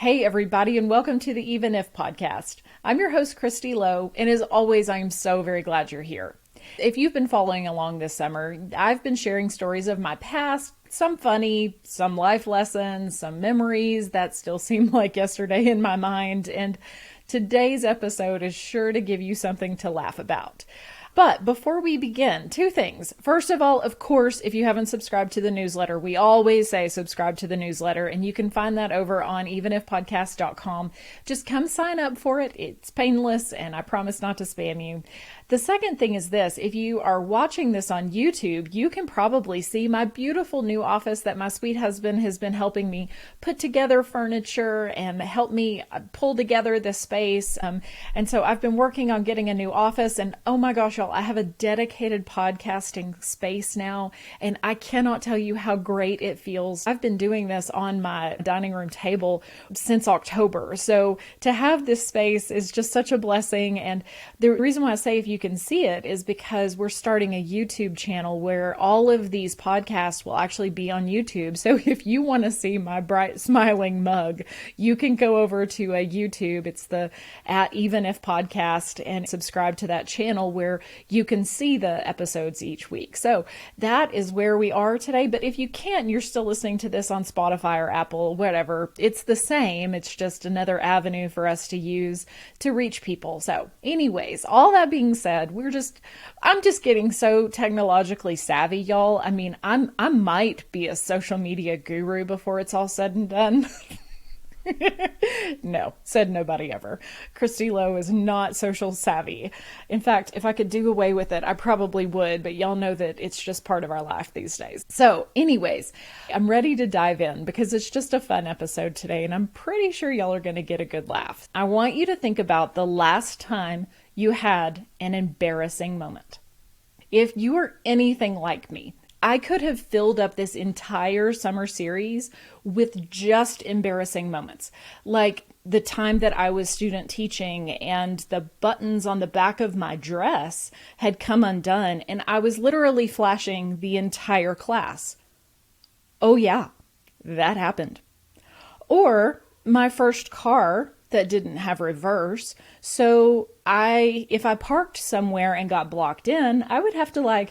Hey, everybody, and welcome to the Even If podcast. I'm your host, Kristi Lowe, and as always, I am so very glad you're here. If you've been following along this summer, I've been sharing stories of my past, some funny, some life lessons, some memories that still seem like yesterday in my mind, and today's episode is sure to give you something to laugh about. But before we begin, two things. First of all, of course, if you haven't subscribed to the newsletter, we always say subscribe to the newsletter, and you can find that over on evenifpodcast.com. Just come sign up for it. It's painless, and I promise not to spam you. The second thing is this. If you are watching this on YouTube, you can probably see my beautiful new office that my sweet husband has been helping me put together furniture and help me pull together this space. And so I've been working on getting a new office, and oh my gosh, y'all, I have a dedicated podcasting space now, and I cannot tell you how great it feels. I've been doing this on my dining room table since October. So to have this space is just such a blessing. And the reason why I say if you can see it is because we're starting a YouTube channel where all of these podcasts will actually be on YouTube. So if you want to see my bright smiling mug, you can go over to a YouTube. It's the @EvenIfPodcast and subscribe to that channel where you can see the episodes each week. So that is where we are today. But if you can't, you're still listening to this on Spotify or Apple, whatever. It's the same. It's just another avenue for us to use to reach people. So anyways, all that being said, I'm just getting so technologically savvy, y'all. I mean, I might be a social media guru before it's all said and done. No, said nobody ever. Kristi Lowe is not social savvy. In fact, if I could do away with it, I probably would, but y'all know that it's just part of our life these days. So anyways, I'm ready to dive in because it's just a fun episode today, and I'm pretty sure y'all are going to get a good laugh. I want you to think about the last time you had an embarrassing moment. If you are anything like me, I could have filled up this entire summer series with just embarrassing moments. Like the time that I was student teaching and the buttons on the back of my dress had come undone and I was literally flashing the entire class. Oh yeah, that happened. Or my first car that didn't have reverse. So if I parked somewhere and got blocked in, I would have to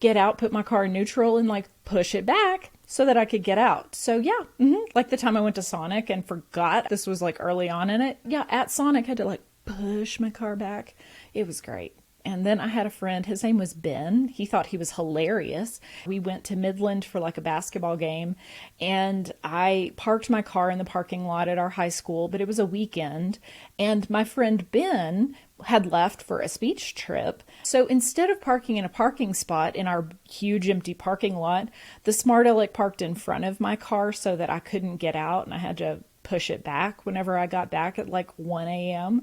get out, put my car in neutral and push it back so that I could get out. So yeah, like the time I went to Sonic and forgot this was early on in it. Yeah, at Sonic, I had to push my car back. It was great. And then I had a friend, his name was Ben. He thought he was hilarious. We went to Midland for a basketball game and I parked my car in the parking lot at our high school, but it was a weekend and my friend Ben had left for a speech trip. So instead of parking in a parking spot in our huge empty parking lot, the smart aleck parked in front of my car so that I couldn't get out and I had to push it back whenever I got back at 1 a.m.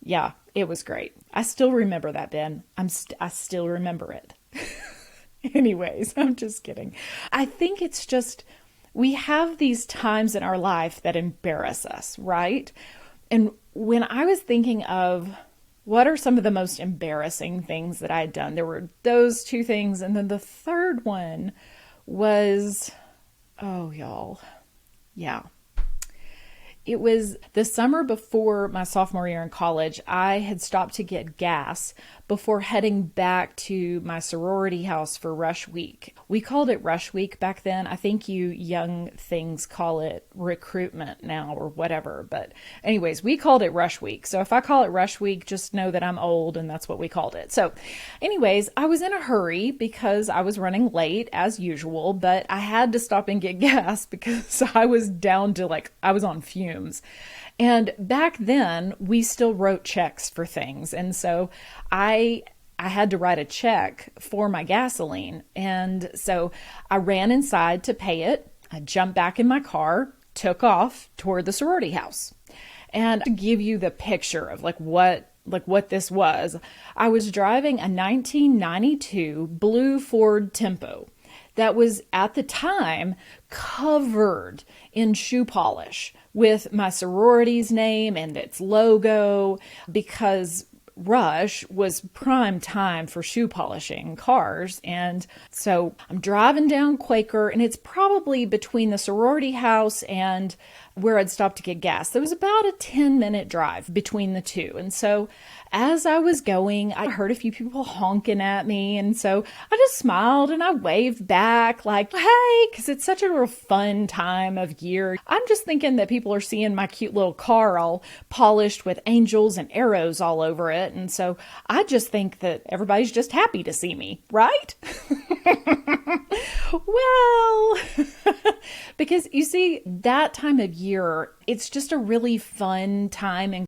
Yeah, it was great. I still remember that, Ben. I still remember it. Anyways, I'm just kidding. I think it's just, we have these times in our life that embarrass us, right? And when I was thinking of what are some of the most embarrassing things that I had done, there were those two things. And then the third one was, oh, y'all. Yeah. It was the summer before my sophomore year in college. I had stopped to get gas before heading back to my sorority house for Rush Week. We called it Rush Week back then. I think you young things call it recruitment now or whatever. But anyways, we called it Rush Week. So if I call it Rush Week, just know that I'm old and that's what we called it. So anyways, I was in a hurry because I was running late as usual, but I had to stop and get gas because I was down to I was on fumes. And back then we still wrote checks for things. And so I had to write a check for my gasoline. And so I ran inside to pay it. I jumped back in my car, took off toward the sorority house. And to give you the picture of what this was, I was driving a 1992 blue Ford Tempo that was at the time covered in shoe polish with my sorority's name and its logo because Rush was prime time for shoe polishing cars. And so I'm driving down Quaker, and it's probably between the sorority house and where I'd stopped to get gas. There was about a 10-minute drive between the two. And so as I was going, I heard a few people honking at me. And so I just smiled and I waved back like, hey, because it's such a real fun time of year. I'm just thinking that people are seeing my cute little car all polished with angels and arrows all over it. And so I just think that everybody's just happy to see me, right? Well, because you see, that time of year, it's just a really fun time in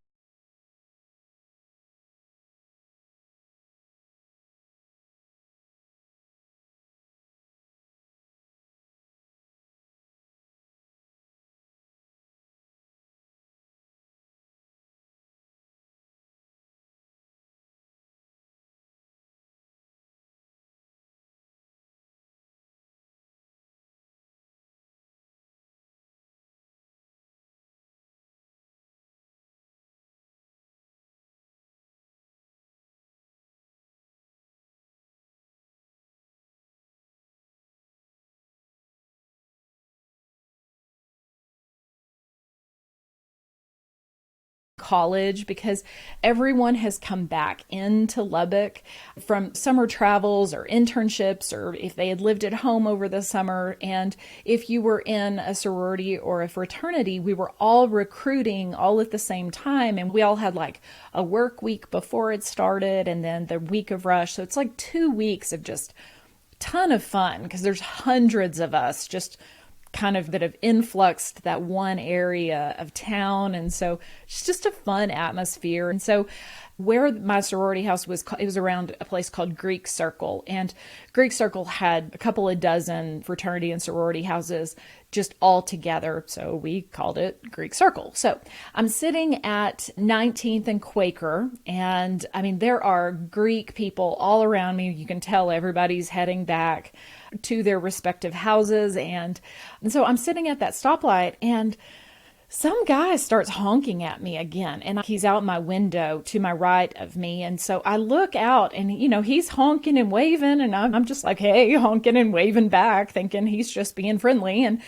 college, because everyone has come back into Lubbock from summer travels or internships, or if they had lived at home over the summer. And if you were in a sorority or a fraternity, we were all recruiting all at the same time. And we all had like a work week before it started and then the week of rush. So it's like 2 weeks of just ton of fun because there's hundreds of us just kind of that have influxed that one area of town. And so it's just a fun atmosphere. And so where my sorority house was, it was around a place called Greek Circle. And Greek Circle had a couple of dozen fraternity and sorority houses just all together. So we called it Greek Circle. So I'm sitting at 19th and Quaker. And I mean, there are Greek people all around me. You can tell everybody's heading back to their respective houses. And so I'm sitting at that stoplight and some guy starts honking at me again, and he's out my window to my right of me. And so I look out and, he's honking and waving, and I'm just like, hey, honking and waving back, thinking he's just being friendly.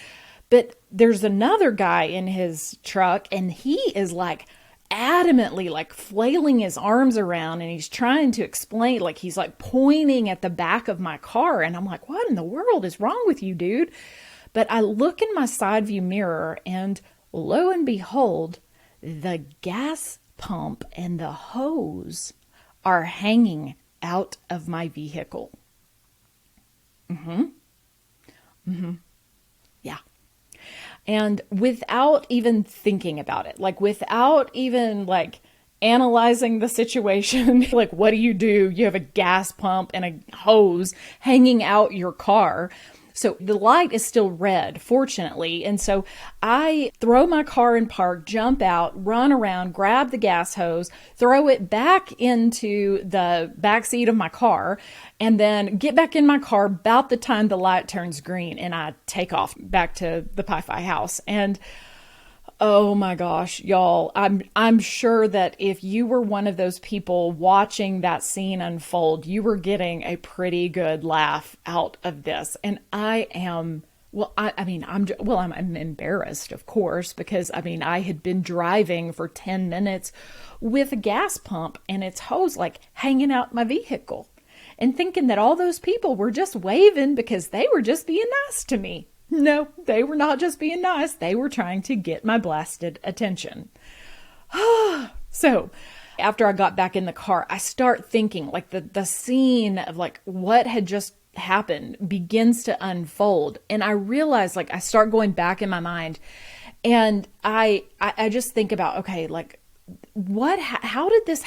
But there's another guy in his truck, and he is like adamantly like flailing his arms around, and he's trying to explain, like he's like pointing at the back of my car. And I'm like, what in the world is wrong with you, dude? But I look in my side view mirror, and lo and behold, the gas pump and the hose are hanging out of my vehicle. Yeah. And without even thinking about it, like without even like analyzing the situation, like what do? You have a gas pump and a hose hanging out your car. So the light is still red, fortunately. And so I throw my car in park, jump out, run around, grab the gas hose, throw it back into the back seat of my car, and then get back in my car about the time the light turns green, and I take off back to the Pi-Fi house. And oh my gosh, y'all, I'm sure that if you were one of those people watching that scene unfold, you were getting a pretty good laugh out of this. And I'm embarrassed, of course, because I had been driving for 10 minutes with a gas pump and its hose like hanging out my vehicle, and thinking that all those people were just waving because they were just being nice to me. No, they were not just being nice. They were trying to get my blasted attention. So after I got back in the car, I start thinking like the scene of like what had just happened begins to unfold. And I realize, like, I start going back in my mind, and I just think about, okay, like, how did this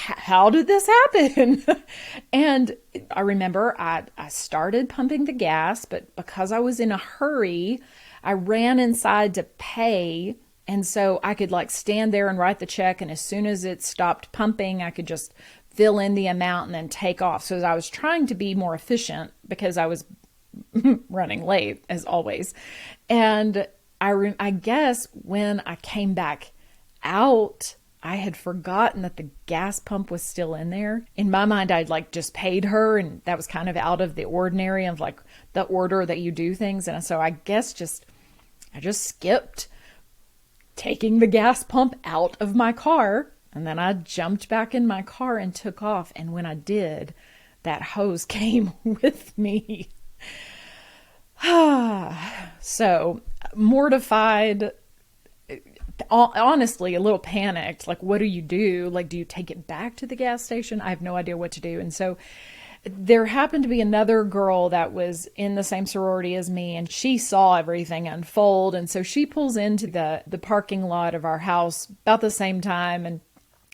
happen? And I remember I started pumping the gas, but because I was in a hurry, I ran inside to pay. And so I could like stand there and write the check. And as soon as it stopped pumping, I could just fill in the amount and then take off. So as I was trying to be more efficient because I was running late as always. And I guess when I came back out, I had forgotten that the gas pump was still in there. In my mind, I'd like just paid her, and that was kind of out of the ordinary of like the order that you do things. And so I guess I just skipped taking the gas pump out of my car. And then I jumped back in my car and took off. And when I did, that hose came with me. So mortified, honestly, a little panicked. Like, what do you do? Like, do you take it back to the gas station? I have no idea what to do. And so there happened to be another girl that was in the same sorority as me, and she saw everything unfold. And so she pulls into the parking lot of our house about the same time.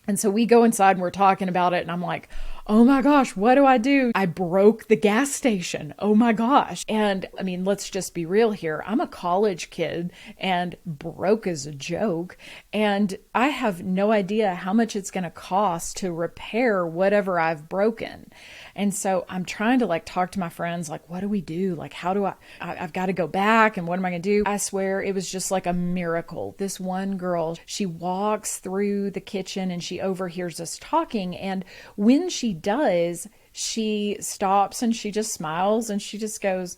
And so we go inside and we're talking about it. And I'm like, oh my gosh, what do I do? I broke the gas station. Oh my gosh. And I mean, let's just be real here. I'm a college kid and broke is a joke. And I have no idea how much it's going to cost to repair whatever I've broken. And so I'm trying to like talk to my friends, like, what do we do? Like, how do I've got to go back, and what am I going to do? I swear it was just like a miracle. This one girl, she walks through the kitchen and she overhears us talking. And when she does, she stops and she just smiles and she just goes,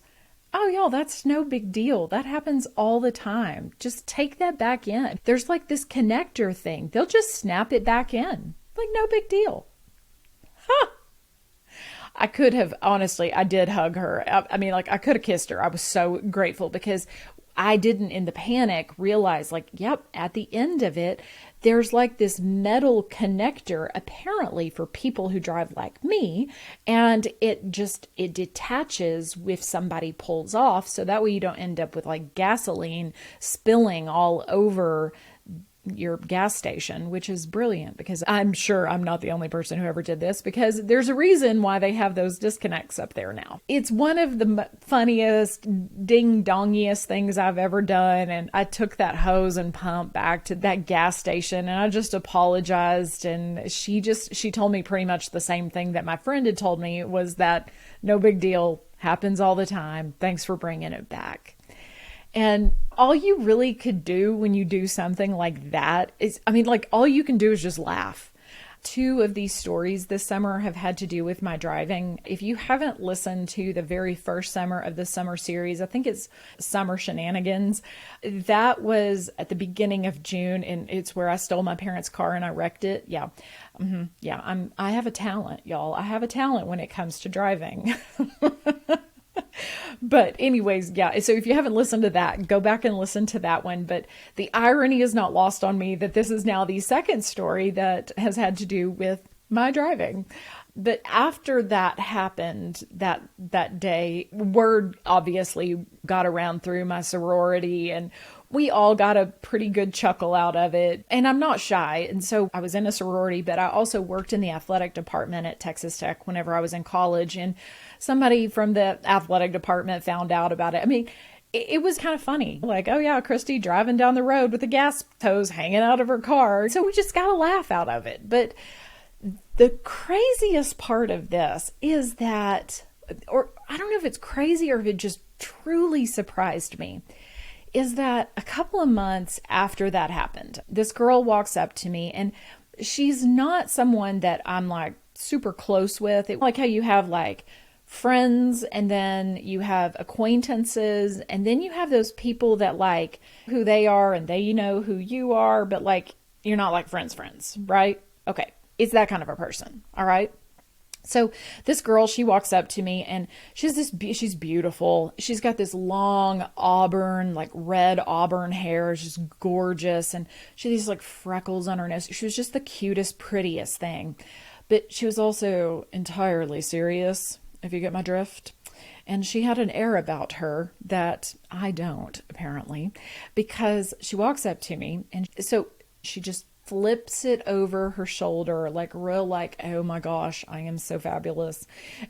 oh, y'all, that's no big deal. That happens all the time. Just take that back in. There's like this connector thing. They'll just snap it back in. Like, no big deal. Huh. I could have, honestly, I did hug her. I mean, like, I could have kissed her. I was so grateful because I didn't, in the panic, realize, like, yep, at the end of it, there's like this metal connector, apparently for people who drive like me, and it detaches if somebody pulls off, so that way you don't end up with like gasoline spilling all over your gas station, which is brilliant because I'm sure I'm not the only person who ever did this, because there's a reason why they have those disconnects up there now. It's one of the funniest, ding-dongiest things I've ever done. And I took that hose and pump back to that gas station and I just apologized. And she told me pretty much the same thing that my friend had told me, was that no big deal, happens all the time. Thanks for bringing it back. And all you really could do when you do something like that is, I mean, like, all you can do is just laugh. 2 of these stories this summer have had to do with my driving. If you haven't listened to the very first summer of the summer series, I think it's Summer Shenanigans. That was at the beginning of June, and it's where I stole my parents' car and I wrecked it. Yeah. Yeah. I have a talent, y'all. I have a talent when it comes to driving. But anyways, yeah, so if you haven't listened to that, go back and listen to that one. But the irony is not lost on me that this is now the second story that has had to do with my driving. But after that happened, that day, word obviously got around through my sorority, and we all got a pretty good chuckle out of it. And I'm not shy. And so I was in a sorority, but I also worked in the athletic department at Texas Tech whenever I was in college. And somebody from the athletic department found out about it. I mean, it was kind of funny. Like, oh yeah, Kristi driving down the road with a gas hose hanging out of her car. So we just got a laugh out of it. But the craziest part of this is that, or I don't know if it's crazy or if it just truly surprised me, is that a couple of months after that happened, this girl walks up to me, and she's not someone that I'm like super close with. Like how you have like friends, and then you have acquaintances, and then you have those people that like who they are and they know who you are, but like you're not like friends, right? Okay. It's that kind of a person. All right. So this girl, she walks up to me and she's beautiful. She's got this long auburn, like red auburn hair. She's gorgeous. And she has these like freckles on her nose. She was just the cutest, prettiest thing. But she was also entirely serious, if you get my drift. And she had an air about her that I don't, apparently, because she walks up to me and so she just flips it over her shoulder, like real like, oh my gosh, I am so fabulous.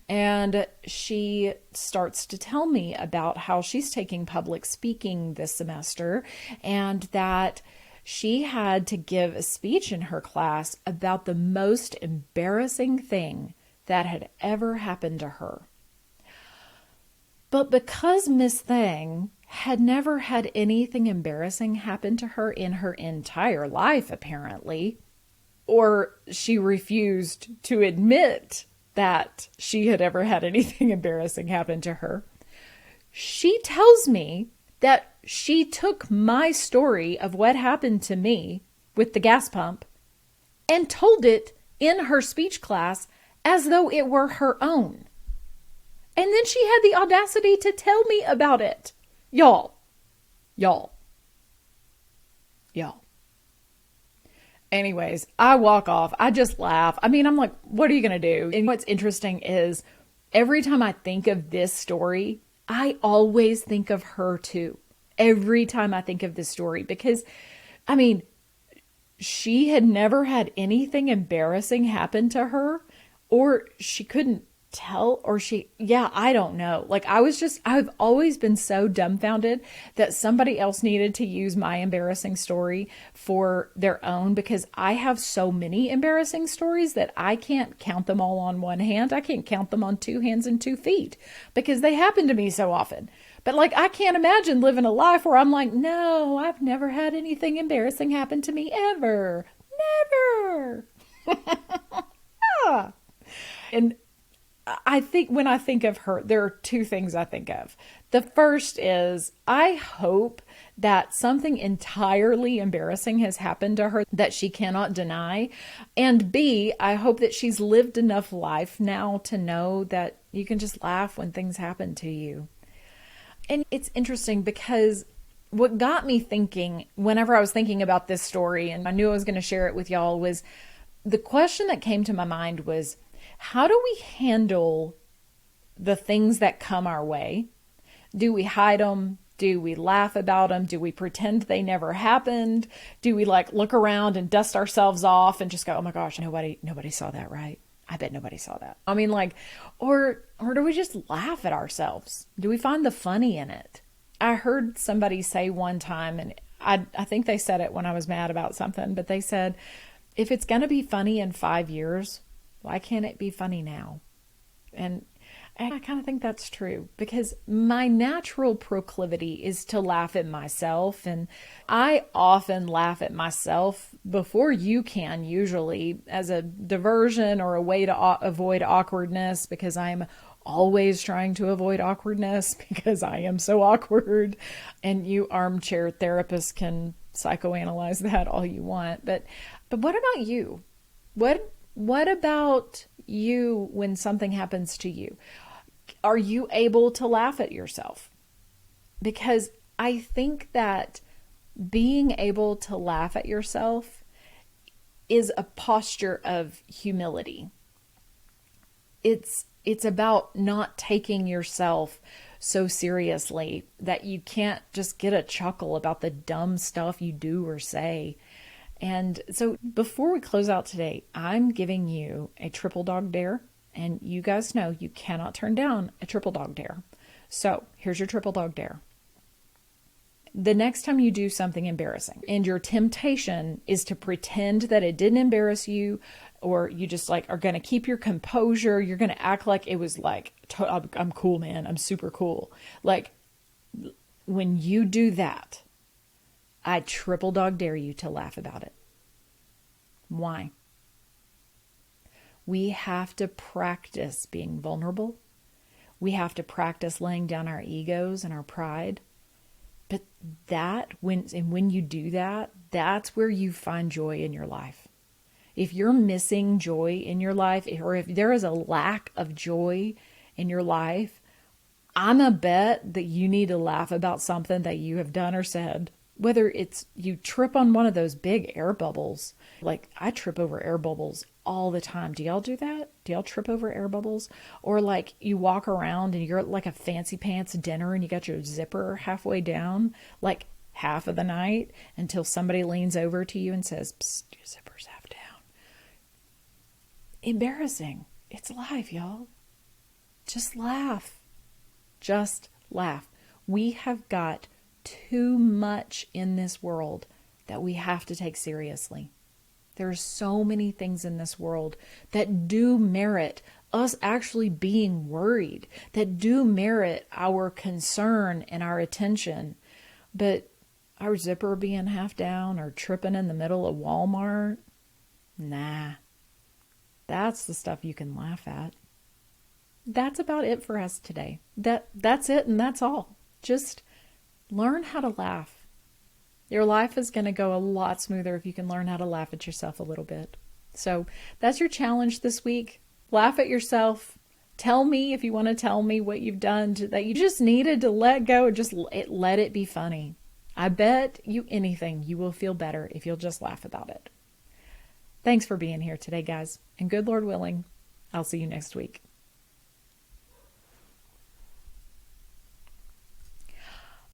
And she starts to tell me about how she's taking public speaking this semester, and that she had to give a speech in her class about the most embarrassing thing that had ever happened to her. But because Miss Thing had never had anything embarrassing happen to her in her entire life, apparently, or she refused to admit that she had ever had anything embarrassing happen to her, she tells me that she took my story of what happened to me with the gas pump and told it in her speech class as though it were her own. And then she had the audacity to tell me about it. Y'all. Anyways, I walk off. I just laugh. I mean, I'm like, what are you going to do? And what's interesting is every time I think of this story, I always think of her too. Every time I think of this story, because I mean, she had never had anything embarrassing happen to her, or she couldn't tell, or I don't know. Like I've always been so dumbfounded that somebody else needed to use my embarrassing story for their own, because I have so many embarrassing stories that I can't count them all on one hand. I can't count them on two hands and 2 feet because they happen to me so often. But like, I can't imagine living a life where I'm like, no, I've never had anything embarrassing happen to me ever. Never. Yeah. And I think when I think of her, there are 2 things I think of. The first is I hope that something entirely embarrassing has happened to her that she cannot deny. And B, I hope that she's lived enough life now to know that you can just laugh when things happen to you. And it's interesting because what got me thinking whenever I was thinking about this story, and I knew I was going to share it with y'all, was the question that came to my mind was, how do we handle the things that come our way? Do we hide them? Do we laugh about them? Do we pretend they never happened? Do we like look around and dust ourselves off and just go, oh my gosh, nobody saw that, right? I bet nobody saw that. I mean, like, or do we just laugh at ourselves? Do we find the funny in it? I heard somebody say one time, and I think they said it when I was mad about something, but they said, if it's going to be funny in 5 years, why can't it be funny now? And I kind of think that's true, because my natural proclivity is to laugh at myself. And I often laugh at myself before you can, usually as a diversion or a way to avoid awkwardness, because I'm always trying to avoid awkwardness because I am so awkward. And you armchair therapists can psychoanalyze that all you want. But what about you? What about you when something happens to you? Are you able to laugh at yourself? Because I think that being able to laugh at yourself is a posture of humility. It's about not taking yourself so seriously that you can't just get a chuckle about the dumb stuff you do or say. And so before we close out today, I'm giving you a triple dog dare. And you guys know you cannot turn down a triple dog dare. So here's your triple dog dare. The next time you do something embarrassing and your temptation is to pretend that it didn't embarrass you, or you just like are going to keep your composure, you're going to act like it was like, I'm cool, man. I'm super cool. Like when you do that, I triple dog dare you to laugh about it. Why? We have to practice being vulnerable. We have to practice laying down our egos and our pride. But when you do that, that's where you find joy in your life. If you're missing joy in your life, or if there is a lack of joy in your life, I'm a bet that you need to laugh about something that you have done or said. Whether it's you trip on one of those big air bubbles. Like I trip over air bubbles all the time. Do y'all do that? Do y'all trip over air bubbles? Or like you walk around and you're at like a fancy pants dinner and you got your zipper halfway down, like half of the night, until somebody leans over to you and says, psst, your zipper's half down. Embarrassing. It's life, y'all. Just laugh. Just laugh. We have got too much in this world that we have to take seriously. There are so many things in this world that do merit us actually being worried, that do merit our concern and our attention. But our zipper being half down or tripping in the middle of Walmart, nah, that's the stuff you can laugh at. That's about it for us today. That's it, and that's all. Just Learn how to laugh. Your life is going to go a lot smoother if you can learn how to laugh at yourself a little bit. So that's your challenge this week. Laugh at yourself. Tell me if you want to tell me what you've done that you just needed to let go and just let it be funny. I bet you anything you will feel better if you'll just laugh about it. Thanks for being here today, guys. And good Lord willing, I'll see you next week.